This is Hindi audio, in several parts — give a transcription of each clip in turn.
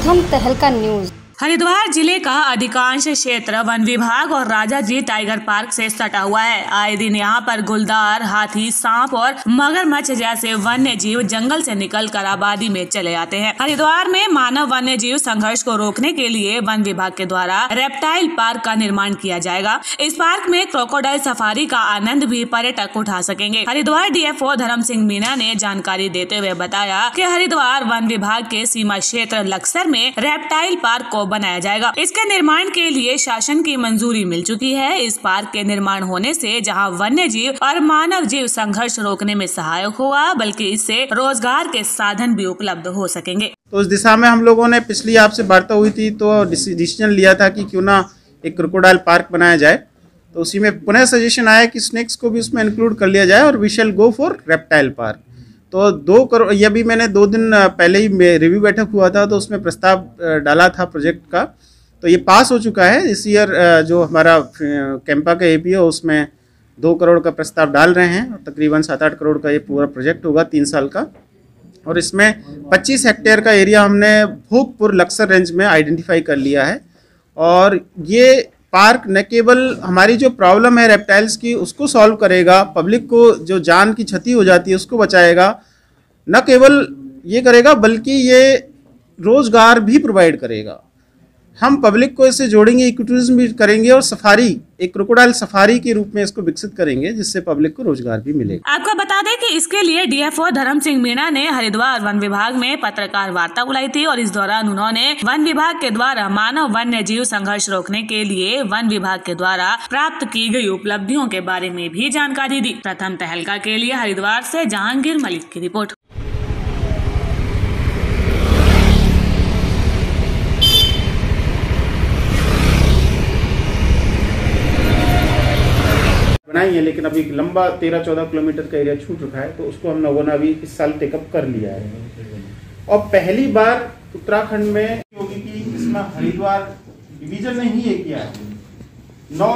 प्रथम तहलका न्यूज। हरिद्वार जिले का अधिकांश क्षेत्र वन विभाग और राजाजी टाइगर पार्क से सटा हुआ है। आए दिन यहाँ पर गुलदार, हाथी, सांप और मगरमच्छ जैसे वन्य जीव जंगल से निकलकर आबादी में चले आते हैं। हरिद्वार में मानव वन्य जीव संघर्ष को रोकने के लिए वन विभाग के द्वारा रेप्टाइल पार्क का निर्माण किया जाएगा। इस पार्क में क्रोकोडाइल सफारी का आनंद भी पर्यटक उठा सकेंगे। हरिद्वार DFO धर्म सिंह मीणा ने जानकारी देते हुए बताया कि हरिद्वार वन विभाग के सीमा क्षेत्र लक्सर में रेप्टाइल पार्क को बनाया जाएगा। इसके निर्माण के लिए शासन की मंजूरी मिल चुकी है। इस पार्क के निर्माण होने से जहां वन्य जीव और मानव जीव संघर्ष रोकने में सहायक होगा, बल्कि इससे रोजगार के साधन भी उपलब्ध हो सकेंगे। तो इस दिशा में हम लोगों ने पिछली आपसे वार्ता हुई थी तो डिसीजन लिया था कि क्यों ना एक क्रोकोडाइल पार्क बनाया जाए। तो उसी में पुनः सजेशन आया कि स्नेक्स को भी उसमें इंक्लूड कर लिया जाए और we shall go for reptile park. तो 2 करोड़, यह भी मैंने 2 दिन पहले ही रिव्यू बैठक हुआ था तो उसमें प्रस्ताव डाला था प्रोजेक्ट का, तो ये पास हो चुका है। इस ईयर जो हमारा कैंपा का APO उसमें 2 करोड़ का प्रस्ताव डाल रहे हैं और तकरीबन 7-8 करोड़ का ये पूरा प्रोजेक्ट होगा 3 साल का। और इसमें 25 हेक्टेयर का एरिया हमने भोगपुर लक्सर रेंज में आइडेंटिफाई कर लिया है। और ये पार्क न केवल हमारी जो प्रॉब्लम है रेप्टाइल्स की उसको सॉल्व करेगा, पब्लिक को जो जान की क्षति हो जाती है उसको बचाएगा, न केवल ये करेगा बल्कि ये रोजगार भी प्रोवाइड करेगा। हम पब्लिक को इससे जोड़ेंगे, इको टूरिज्म भी करेंगे और सफारी, एक क्रोकोडाइल सफारी के रूप में इसको विकसित करेंगे जिससे पब्लिक को रोजगार भी मिलेगा। आपको बता दें कि इसके लिए DFO धर्म सिंह मीणा ने हरिद्वार वन विभाग में पत्रकार वार्ता बुलाई थी और इस दौरान उन्होंने वन विभाग के द्वारा मानव वन्य जीव संघर्ष रोकने के लिए वन विभाग के द्वारा प्राप्त की गई उपलब्धियों के बारे में भी जानकारी दी। प्रथम तहलका के लिए हरिद्वार से जहांगीर मलिक की रिपोर्ट। बनाई है, लेकिन अभी लंबा 13-14 किलोमीटर का एरिया छूट रखा है तो उसको हम लोगों ने अभी इस साल टेकअप कर लिया है। और पहली बार उत्तराखंड में होगी कि इसमें हरिद्वार डिवीजन ने ही ये किया है। 9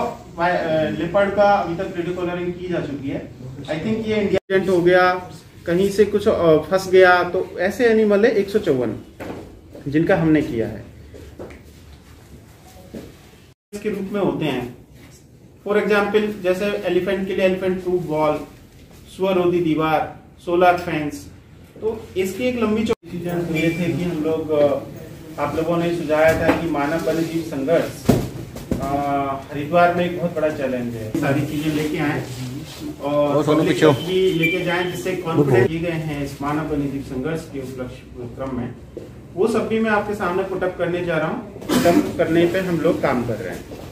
लेपर्ड का अभी तक प्रेडिकलरिंग की जा चुकी है। आई थिंक ये इंडिया हो गया, कहीं से कुछ फंस गया, तो ऐसे एनिमल है 154 जिनका हमने किया है। इसके रूप में होते हैं फॉर एग्जाम्पल जैसे एलिफेंट के लिए एलिफेंट प्रूफ वॉल, स्वरोधी दीवार, सोलर फेंस। तो इसकी एक लंबी डिसीजन तो ये थे कि हम लोग, आप लोगों ने सुझाया था कि मानव वन्य जीव संघर्ष हरिद्वार में एक बहुत बड़ा चैलेंज है। सारी चीजें लेके आए और भी लेके जाएं जिससे कॉन्फिडेंस किए गए हैं इस मानव वन्य जीव संघर्ष के उपलक्ष्य क्रम में, वो सब भी मैं आपके सामने पुटअप करने जा रहा हूँ। करने पे हम लोग काम कर रहे हैं।